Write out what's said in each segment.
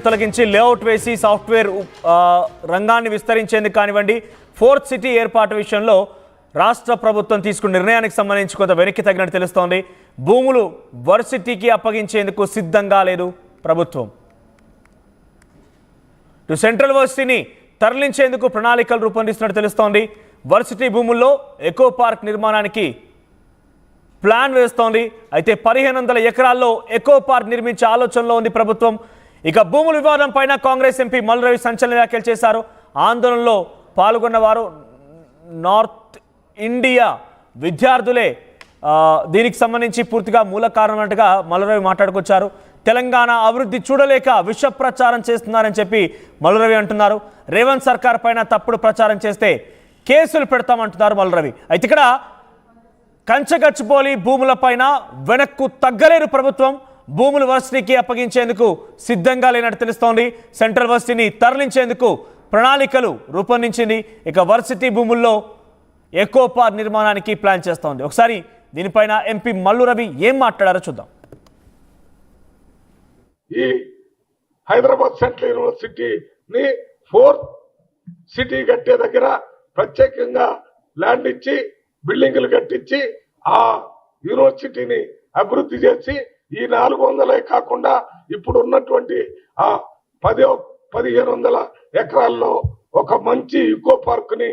తొలగించి లేఅవుట్ వేసి సాఫ్ట్వేర్ రంగాన్ని విస్తరించేందుకు కానివ్వండి, ఫోర్త్ సిటీ ఏర్పాటు విషయంలో రాష్ట్ర ప్రభుత్వం తీసుకున్న నిర్ణయానికి సంబంధించి కొంత వెనక్కి తగినట్టు తెలుస్తోంది. భూములు వర్సిటీకి అప్పగించేందుకు సిద్ధంగా లేదు ప్రభుత్వం. సెంట్రల్ వర్సిటీని తరలించేందుకు ప్రణాళికలు రూపొందిస్తున్నట్టు తెలుస్తోంది. వర్సిటీ భూముల్లో ఎకో పార్క్ నిర్మాణానికి ప్లాన్ వేస్తోంది. అయితే 1500 ఎకరాల్లో ఎకో పార్క్ నిర్మించే ఆలోచనలో ఉంది ప్రభుత్వం. ఇక భూముల వివాదం పైన కాంగ్రెస్ ఎంపీ మల్లు సంచలన వ్యాఖ్యలు చేశారు. ఆందోళనలో పాల్గొన్న వారు నార్త్ ఇండియా విద్యార్థులే దీనికి సంబంధించి పూర్తిగా మూల కారణంగా మల్లు మాట్లాడుకొచ్చారు. తెలంగాణ అభివృద్ధి చూడలేక విష ప్రచారం చేస్తున్నారని చెప్పి మల్లు అంటున్నారు. రేవంత్ సర్కార్ పైన తప్పుడు ప్రచారం చేస్తే కేసులు పెడతామంటున్నారు మల్లు. అయితే ఇక్కడ కంచగచ్చిపోలి భూముల పైన వెనక్కు తగ్గలేరు ప్రభుత్వం. భూములు వర్సిటీకి అప్పగించేందుకు సిద్ధంగా లేనట్టు తెలుస్తోంది. సెంట్రల్ వర్సిటీని తరలించేందుకు ప్రణాళికలు రూపొందించింది. ఇక వర్సిటీ భూముల్లో ఎకో పార్క్ నిర్మాణానికి ప్లాన్ చేస్తోంది. ఒకసారి దీనిపైన ఎంపీ మల్లు రవి ఏం మాట్లాడారో చూద్దాం. ఈ హైదరాబాద్ సెంట్రల్ యూనివర్సిటీని ఫోర్త్ సిటీ కట్టే దగ్గర ప్రత్యేకంగా ల్యాండ్ ఇచ్చి బిల్డింగులు కట్టించి ఆ యూనివర్సిటీని అభివృద్ధి చేసి ఈ 400 కాకుండా ఇప్పుడు ఉన్నటువంటి ఆ 1500 ఎకరాల్లో ఒక మంచి ఈకో పార్క్ ని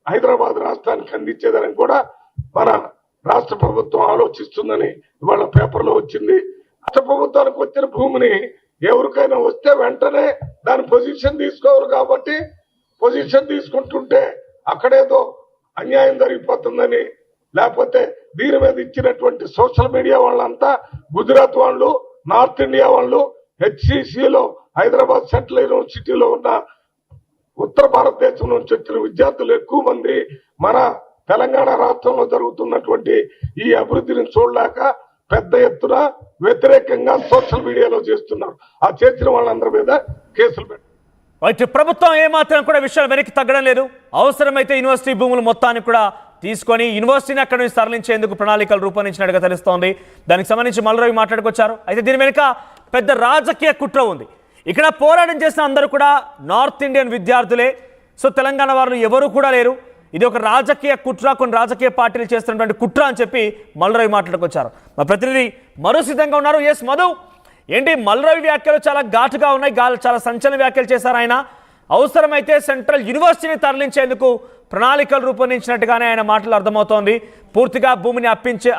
హైదరాబాద్ రాష్ట్రానికి అందించేదని కూడా మన రాష్ట్ర ప్రభుత్వం ఆలోచిస్తుందని ఇవాళ పేపర్లో వచ్చింది. రాష్ట్ర ప్రభుత్వానికి వచ్చిన భూమిని ఎవరికైనా వస్తే వెంటనే దాని పొజిషన్ తీసుకోవాలి. కాబట్టి పొజిషన్ తీసుకుంటుంటే అక్కడేదో అన్యాయం జరిగిపోతుందని, లేకపోతే దీని మీద ఇచ్చినటువంటి సోషల్ మీడియా వాళ్ళంతా గుజరాత్ వాళ్ళు, నార్త్ ఇండియా వాళ్ళు, హెచ్సిసిలో హైదరాబాద్ సెంట్రల్ యూనివర్సిటీలో ఉన్న ఉత్తర భారతదేశం నుంచి వచ్చిన విద్యార్థులు ఎక్కువ మంది మన తెలంగాణ రాష్ట్రంలో జరుగుతున్నటువంటి ఈ అభివృద్ధిని చూడలేక పెద్ద ఎత్తున వ్యతిరేకంగా సోషల్ మీడియాలో చేస్తున్నారు. ఆ చేసిన వాళ్ళందరి మీద కేసులు పెట్టారు. అయితే ప్రభుత్వం ఏమాత్రం కూడా విషయాలు వెనక్కి తగ్గడం లేదు. అవసరమైతే యూనివర్సిటీ భూములు మొత్తాన్ని కూడా తీసుకొని యూనివర్సిటీని అక్కడి నుంచి తరలించేందుకు ప్రణాళికలు రూపొందించినట్టుగా తెలుస్తోంది. దానికి సంబంధించి మల్లు మాట్లాడుకొచ్చారు. అయితే దీని వెనుక పెద్ద రాజకీయ కుట్ర ఉంది. ఇక్కడ పోరాటం చేసిన అందరూ కూడా నార్త్ ఇండియన్ విద్యార్థులే. సో తెలంగాణ వారు ఎవరు కూడా లేరు. ఇది ఒక రాజకీయ కుట్ర, కొన్ని రాజకీయ పార్టీలు చేస్తున్నటువంటి కుట్ర అని చెప్పి మల్లు మాట్లాడుకొచ్చారు. మా ప్రతినిధి మరో సిద్ధంగా ఉన్నారు. ఎస్ మధు, ఏంటి మల్లు వ్యాఖ్యలు చాలా ఘాటుగా ఉన్నాయి, చాలా సంచలన వ్యాఖ్యలు చేశారు ఆయన. అవసరమైతే సెంట్రల్ యూనివర్సిటీని తరలించేందుకు ప్రణాళికలు రూపొందించినట్టుగానే ఆయన మాటలు అర్థమవుతోంది. పూర్తిగా భూమిని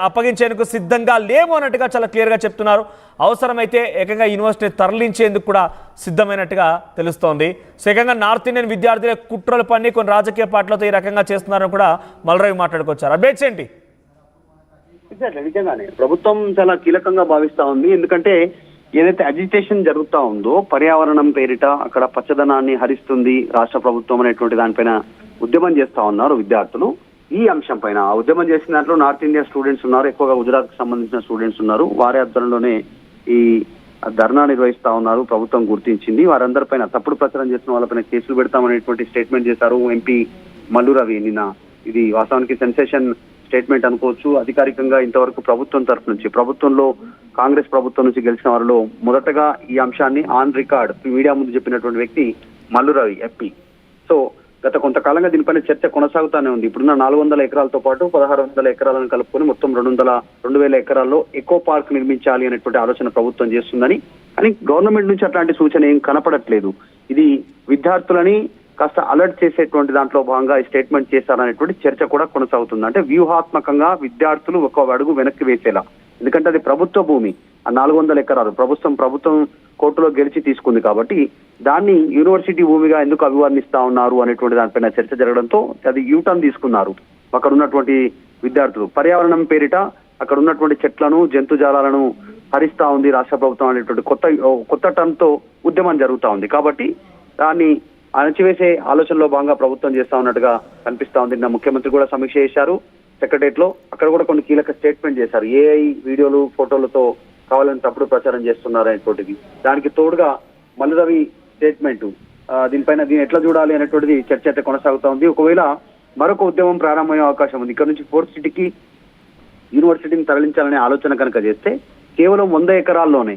అప్పగించేందుకు సిద్ధంగా లేము అన్నట్టుగా చాలా క్లియర్గా చెప్తున్నారు. అవసరమైతే ఏకంగా యూనివర్సిటీని తరలించేందుకు కూడా సిద్ధమైనట్టుగా తెలుస్తోంది. సో ఏకంగా నార్త్ ఇండియన్ విద్యార్థుల కుట్రలు పన్ని కొన్ని రాజకీయ పార్టీలతో ఈ రకంగా చేస్తున్నారని కూడా మల్లు మాట్లాడుకొచ్చారు. అప్డేట్స్ ఏంటి? నిజంగానే ప్రభుత్వం చాలా కీలకంగా భావిస్తా ఉంది. ఎందుకంటే ఏదైతే అజిటేషన్ జరుగుతా ఉందో పర్యావరణం పేరిట అక్కడ పచ్చదనాన్ని హరిస్తుంది రాష్ట్ర ప్రభుత్వం అనేటువంటి దానిపైన ఉద్యమం చేస్తా ఉన్నారు విద్యార్థులు. ఈ అంశం పైన ఉద్యమం చేసిన దాంట్లో నార్త్ ఇండియా స్టూడెంట్స్ ఉన్నారు, ఎక్కువగా గుజరాత్ కు సంబంధించిన స్టూడెంట్స్ ఉన్నారు. వారి ఆధ్వర్యంలోనే ఈ ధర్నా నిర్వహిస్తా ఉన్నారు. ప్రభుత్వం గుర్తించింది. వారందరిపైన తప్పుడు ప్రచారం చేసిన వాళ్ళపైన కేసులు పెడతామనేటువంటి స్టేట్మెంట్ చేశారు ఎంపీ మల్లు రవి నిన్న. ఇది వాస్తవానికి సెన్సేషన్ స్టేట్మెంట్ అనుకోవచ్చు. అధికారికంగా ఇంతవరకు ప్రభుత్వం తరఫు నుంచి, ప్రభుత్వంలో కాంగ్రెస్ ప్రభుత్వం నుంచి గెలిచిన వారిలో మొదటగా ఈ అంశాన్ని ఆన్ రికార్డ్ మీడియా ముందు చెప్పినటువంటి వ్యక్తి మల్లు రవి ఎంపీ. సో గత కొంతకాలంగా దీనిపైన చర్చ కొనసాగుతానే ఉంది. ఇప్పుడున్న 400 ఎకరాలతో పాటు 1600 ఎకరాలను కలుపుకొని మొత్తం 2000 ఎకరాల్లో ఎకో పార్క్ నిర్మించాలి అనేటువంటి ఆలోచన ప్రభుత్వం చేస్తుందని, కానీ గవర్నమెంట్ నుంచి అట్లాంటి సూచన ఏం కనపడట్లేదు. ఇది విద్యార్థులని కాస్త అలర్ట్ చేసేటువంటి దాంట్లో భాగంగా ఈ స్టేట్మెంట్ చేశారనేటువంటి చర్చ కూడా కొనసాగుతుంది. అంటే వ్యూహాత్మకంగా విద్యార్థులు ఒక అడుగు వెనక్కి వేసేలా, ఎందుకంటే అది ప్రభుత్వ భూమి. ఆ 400 ఎకరాలు ప్రభుత్వం కోర్టులో గెలిచి తీసుకుంది కాబట్టి దాన్ని యూనివర్సిటీ భూమిగా ఎందుకు అభివర్ణిస్తా ఉన్నారు అనేటువంటి దానిపైన చర్చ జరగడంతో అది యూటర్న్ తీసుకున్నారు అక్కడ ఉన్నటువంటి విద్యార్థులు. పర్యావరణం పేరిట అక్కడ ఉన్నటువంటి చెట్లను, జంతుజాలాలను హరిస్తా ఉంది రాష్ట్ర ప్రభుత్వం అనేటువంటి కొత్త టర్మ్ తో ఉద్యమం జరుగుతా ఉంది. కాబట్టి దాన్ని అణచివేసే ఆలోచనలో భాగంగా ప్రభుత్వం చేస్తా ఉన్నట్టుగా కనిపిస్తా ఉంది. నిన్న ముఖ్యమంత్రి కూడా సమీక్ష చేశారు సెక్రటరియట్ లో. అక్కడ కూడా కొన్ని కీలక స్టేట్మెంట్ చేశారు. ఏఐ వీడియోలు, ఫోటోలతో కావాలని తప్పుడు ప్రచారం చేస్తున్నారు అనేటువంటిది. దానికి తోడుగా మల్లు రవి స్టేట్మెంట్, దీనిపైన దీన్ని ఎట్లా చూడాలి అనేటువంటిది చర్చ అయితే కొనసాగుతా ఉంది. ఒకవేళ మరొక ఉద్యమం ప్రారంభమయ్యే అవకాశం ఉంది. ఇక్కడ నుంచి ఫోర్త్ సిటీకి యూనివర్సిటీని తరలించాలనే ఆలోచన కనుక చేస్తే కేవలం 100 ఎకరాల్లోనే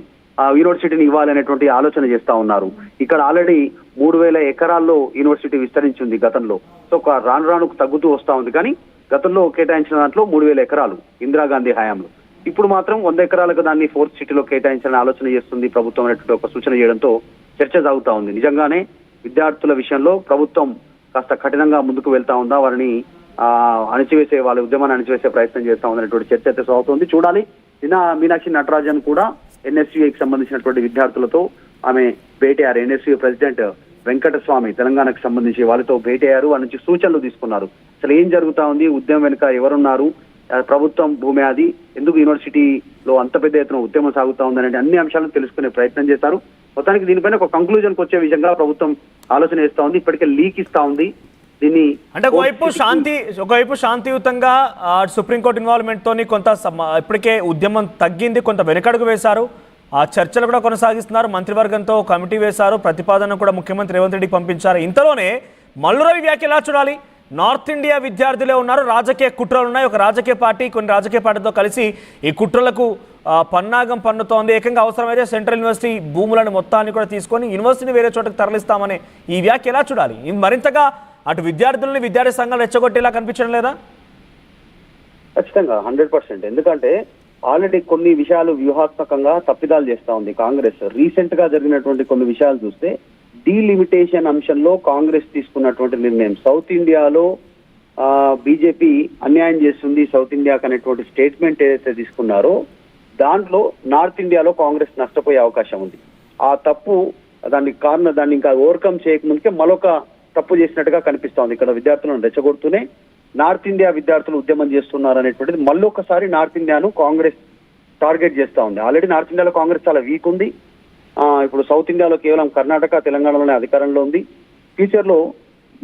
యూనివర్సిటీని ఇవ్వాలనేటువంటి ఆలోచన చేస్తా ఉన్నారు. ఇక్కడ ఆల్రెడీ 3,000 ఎకరాల్లో యూనివర్సిటీ విస్తరించింది గతంలో. సో రాను రాను తగ్గుతూ వస్తా ఉంది. కానీ గతంలో కేటాయించిన దాంట్లో 3,000 ఎకరాలు ఇందిరాగాంధీ హయాంలో. ఇప్పుడు మాత్రం 100 ఎకరాలకు దాన్ని 4th సిటీలో కేటాయించాలని ఆలోచన చేస్తుంది ప్రభుత్వం అనేటువంటి ఒక సూచన చేయడంతో చర్చ సాగుతా ఉంది. నిజంగానే విద్యార్థుల విషయంలో ప్రభుత్వం కాస్త కఠినంగా ముందుకు వెళ్తా ఉందా, వారిని అణచివేసే వాళ్ళ ఉద్యమాన్ని అణచివేసే ప్రయత్నం చేస్తా ఉందనేటువంటి చర్చ అయితే సాగుతుంది. చూడాలి. నిన్న మీనాక్షి నటరాజన్ కూడా ఎన్ఎస్యుకి సంబంధించినటువంటి విద్యార్థులతో ఆమె భేటీ అయ్యారు. ఎన్ఎస్యు ప్రెసిడెంట్ వెంకటస్వామి తెలంగాణకు సంబంధించి వాళ్ళతో భేటీ అయ్యారు. వాళ్ళ నుంచి సూచనలు తీసుకున్నారు. అసలు ఏం జరుగుతా ఉంది, ఉద్యమం వెనుక ఎవరున్నారు, ప్రభుత్వం భూమి అది, ఎందుకు యూనివర్సిటీలో అంత పెద్ద ఎత్తున ఉద్యమం సాగుతా ఉందనే అన్ని అంశాలను తెలుసుకునే ప్రయత్నం చేశారు. మొత్తానికి దీనిపైన ఒక కంక్లూజన్కి వచ్చే విధంగా ప్రభుత్వం ఆలోచన చేస్తా ఉంది. ఇప్పటికే లీక్ ఇస్తా ఉంది. దీన్ని అంటే ఒకవైపు శాంతియుతంగా సుప్రీంకోర్టు ఇన్వాల్వ్మెంట్ తోని కొంత ఇప్పటికే ఉద్యమం తగ్గింది, కొంత వెనకడుగు వేశారు. ఆ చర్చలు కూడా కొనసాగిస్తున్నారు. మంత్రివర్గంతో కమిటీ వేశారు. ప్రతిపాదన కూడా ముఖ్యమంత్రి రేవంత్ రెడ్డికి పంపించారు. ఇంతలోనే మల్లురవి వ్యాఖ్యలు ఎలా చూడాలి? నార్త్ ఇండియా విద్యార్థులే ఉన్నారు, రాజకీయ కుట్రలు ఉన్నాయి. ఒక రాజకీయ పార్టీ కొన్ని రాజకీయ పార్టీతో కలిసి ఈ కుట్రలకు పన్నాగం పన్నుతోంది. ఏకంగా అవసరమైతే సెంట్రల్ యూనివర్సిటీ భూములను మొత్తాన్ని కూడా తీసుకొని యూనివర్సిటీని వేరే చోటకు తరలిస్తామని ఈ వ్యాఖ్య ఎలా చూడాలి? ఇది మరింతగా అటు విద్యార్థులని విద్యార్థి సంఘాలు రెచ్చగొట్టేలా కనిపించడం లేదా? ఖచ్చితంగా 100%. ఎందుకంటే ఆల్రెడీ కొన్ని విషయాలు వ్యూహాత్మకంగా తప్పిదాలు చేస్తా ఉంది కాంగ్రెస్. రీసెంట్ గా జరిగినటువంటి కొన్ని విషయాలు చూస్తే డీలిమిటేషన్ అంశంలో కాంగ్రెస్ తీసుకున్నటువంటి నిర్ణయం, సౌత్ ఇండియాలో బీజేపీ అన్యాయం చేస్తుంది సౌత్ ఇండియాకి అనేటువంటి స్టేట్మెంట్ ఏదైతే తీసుకున్నారో దాంట్లో నార్త్ ఇండియాలో కాంగ్రెస్ నష్టపోయే అవకాశం ఉంది. ఆ తప్పు దాన్ని ఇంకా ఓవర్కమ్ చేయకముందుకే మరొక తప్పు చేసినట్టుగా కనిపిస్తోంది. ఇక్కడ విద్యార్థులను రెచ్చగొడుతూనే నార్త్ ఇండియా విద్యార్థులు ఉద్యమం చేస్తున్నారు అనేటువంటిది మళ్ళొకసారి నార్త్ ఇండియాను కాంగ్రెస్ టార్గెట్ చేస్తా ఉంది. ఆల్రెడీ నార్త్ ఇండియాలో కాంగ్రెస్ చాలా వీక్ ఉంది. ఇప్పుడు సౌత్ ఇండియాలో కేవలం కర్ణాటక, తెలంగాణలోనే అధికారంలో ఉంది. ఫ్యూచర్ లో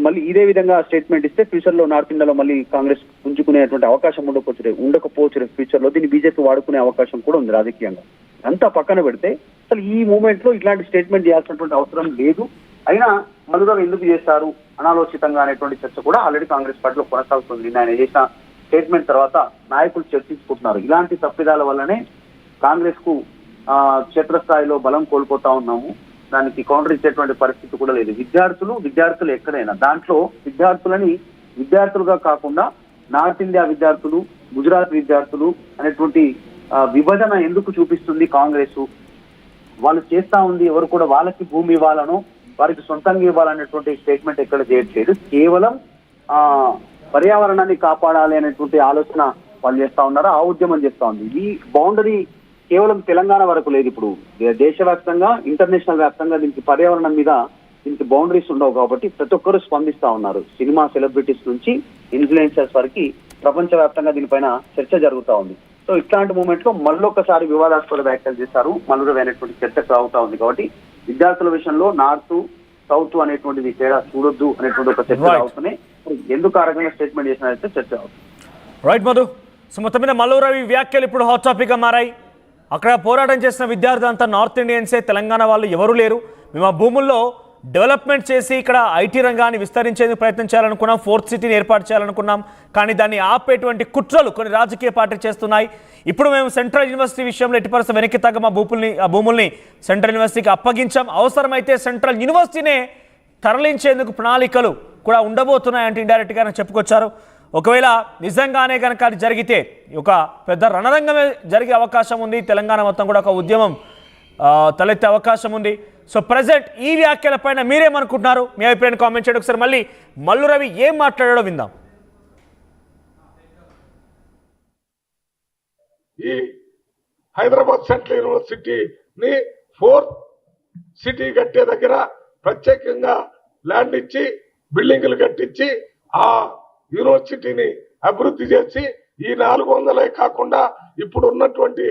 మళ్ళీ ఇదే విధంగా స్టేట్మెంట్ ఇస్తే ఫ్యూచర్ లో నార్త్ ఇండియాలో మళ్ళీ కాంగ్రెస్ పుంజుకునేటువంటి అవకాశం ఉండకపోవచ్చు. ఫ్యూచర్ లో దీన్ని బీజేపీ వాడుకునే అవకాశం కూడా ఉంది రాజకీయంగా. అంతా పక్కన పెడితే అసలు ఈ మూమెంట్ లో ఇట్లాంటి స్టేట్మెంట్ చేయాల్సినటువంటి అవసరం లేదు. అయినా మధురగా ఎందుకు చేస్తారు అనాలోచితంగా అనేటువంటి చర్చ కూడా ఆల్రెడీ కాంగ్రెస్ పార్టీలో కొనసాగుతుంది. ఆయన చేసిన స్టేట్మెంట్ తర్వాత నాయకులు చర్చించుకుంటున్నారు. ఇలాంటి తప్పిదాల వల్లనే కాంగ్రెస్ కు క్షేత్రస్థాయిలో బలం కోల్పోతా ఉన్నాము. దానికి కౌంటర్ ఇచ్చేటువంటి పరిస్థితి కూడా లేదు. విద్యార్థులు ఎక్కడైనా దాంట్లో విద్యార్థులుగా కాకుండా నార్త్ ఇండియా విద్యార్థులు, గుజరాత్ విద్యార్థులు అనేటువంటి విభజన ఎందుకు చూపిస్తుంది కాంగ్రెస్? వాళ్ళు చేస్తా ఉంది ఎవరు కూడా వాళ్ళకి భూమి ఇవ్వాలనో వారికి సొంతంగా ఇవ్వాలనేటువంటి స్టేట్మెంట్ ఎక్కడ చేయట్లేదు. కేవలం పర్యావరణాన్ని కాపాడాలి అనేటువంటి ఆలోచన వాళ్ళు చేస్తా ఉన్నారు. ఆ ఉద్యమం చేస్తా ఉంది. ఈ బౌండరీ కేవలం తెలంగాణ వరకు లేదు. ఇప్పుడు దేశవ్యాప్తంగా, ఇంటర్నేషనల్ వ్యాప్తంగా దీనికి పర్యావరణం మీద దీనికి బౌండరీస్ ఉండవు కాబట్టి ప్రతి ఒక్కరూ స్పందిస్తా ఉన్నారు. సినిమా సెలబ్రిటీస్ నుంచి ఇన్ఫ్లుయెన్సర్స్ వరకు ప్రపంచవ్యాప్తంగా దీనిపైన చర్చ జరుగుతా ఉంది. సో ఇట్లాంటి మూమెంట్ లో మళ్ళొకసారి వివాదాస్పద వ్యాఖ్యలు చేశారు మల్లురవి అనేటువంటి చర్చ సాగుతా ఉంది. కాబట్టి విద్యార్థుల విషయంలో నార్త్ సౌత్ అనేటువంటిది తేడా చూడొద్దు అనేటువంటి ఒక చర్చ అవుతున్నాయి. ఎందుకు ఆ రకంగా స్టేట్మెంట్ చేసినట్లయితే చర్చ అవుతుంది. రైట్ మధు. సో మొత్తం మీద మల్లురవి వ్యాఖ్యలు ఇప్పుడు హాట్ టాపిక్ గా మారాయి. అక్కడ పోరాటం చేసిన విద్యార్థులంతా నార్త్ ఇండియన్సే, తెలంగాణ వాళ్ళు ఎవరు లేరు. మేము ఆ భూముల్లో డెవలప్మెంట్ చేసి ఇక్కడ ఐటీ రంగాన్ని విస్తరించేందుకు ప్రయత్నం చేయాలనుకున్నాం, 4th సిటీని ఏర్పాటు చేయాలనుకున్నాం. కానీ దాన్ని ఆపేటువంటి కుట్రలు కొన్ని రాజకీయ పార్టీలు చేస్తున్నాయి. ఇప్పుడు మేము సెంట్రల్ యూనివర్సిటీ విషయంలో ఎట్టి పరిస్థితి వెనక్కి తగ్గ ఆ భూముల్ని సెంట్రల్ యూనివర్సిటీకి అప్పగించాం. అవసరమైతే సెంట్రల్ యూనివర్సిటీనే తరలించేందుకు ప్రణాళికలు కూడా ఉండబోతున్నాయంటే ఇండైరెక్ట్గా చెప్పుకొచ్చారు. ఒకవేళ నిజంగానే కనుక అది జరిగితే ఒక పెద్ద రణరంగమే జరిగే అవకాశం ఉంది. తెలంగాణ మొత్తం కూడా ఒక ఉద్యమం తలెత్తే అవకాశం ఉంది. సో ప్రజెంట్ ఈ వ్యాఖ్యలపైన మీరేమనుకుంటున్నారు? మీ అభిప్రాయాన్ని కామెంట్ చేయండి. ఒకసారి మళ్ళీ మల్లురవి ఏం మాట్లాడాడో విందాం. ఈ హైదరాబాద్ సెంట్రల్ యూనివర్సిటీని 4th సిటీ కట్టే దగ్గర ప్రత్యేకంగా ల్యాండ్ ఇచ్చి బిల్డింగ్లు కట్టించి ఆ యూనివర్సిటీని అభివృద్ధి చేసి ఈ 400 కాకుండా ఇప్పుడు ఉన్నటువంటి